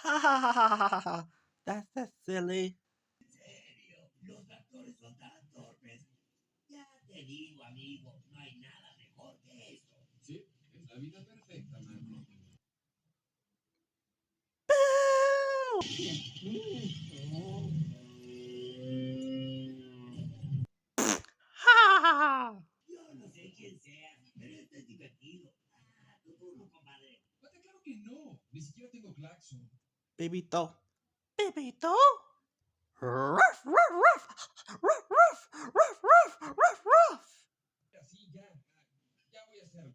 Ha ha ha ha ha ha ha. That's silly. En serio, los actores son tan torpes. Ya te digo, amigo, no hay nada mejor que eso. Sí, es la vida perfecta, mano. Ha ha ha ha. Yo no sé quién seas, pero esto es divertido. Ah, tu turno, compadre. Vete, claro que no. Ni siquiera tengo claxon. Bebito. Bebito. Ruff, ruff, ruff. Ruff, ruff, ruff, ruff, ruff, ruff. Así ya. Ya voy a hacerlo.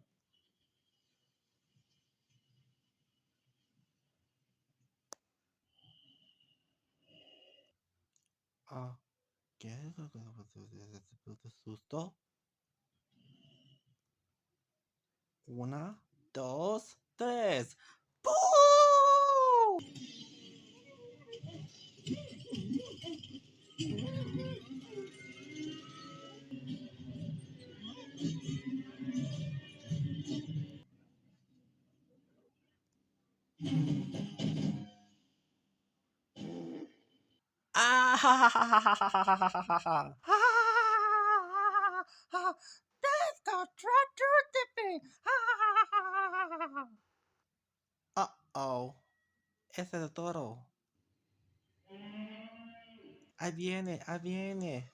Ah, ¿qué? ¿Te susto? Una, dos, tres. ¡Pum! Ah, ha, ha, ha, ha, ha, ha, ha, ha, ha, ha. Ah, that's the tractor tipping. Uh-oh. Ese es el toro. Ahí viene, ahí viene.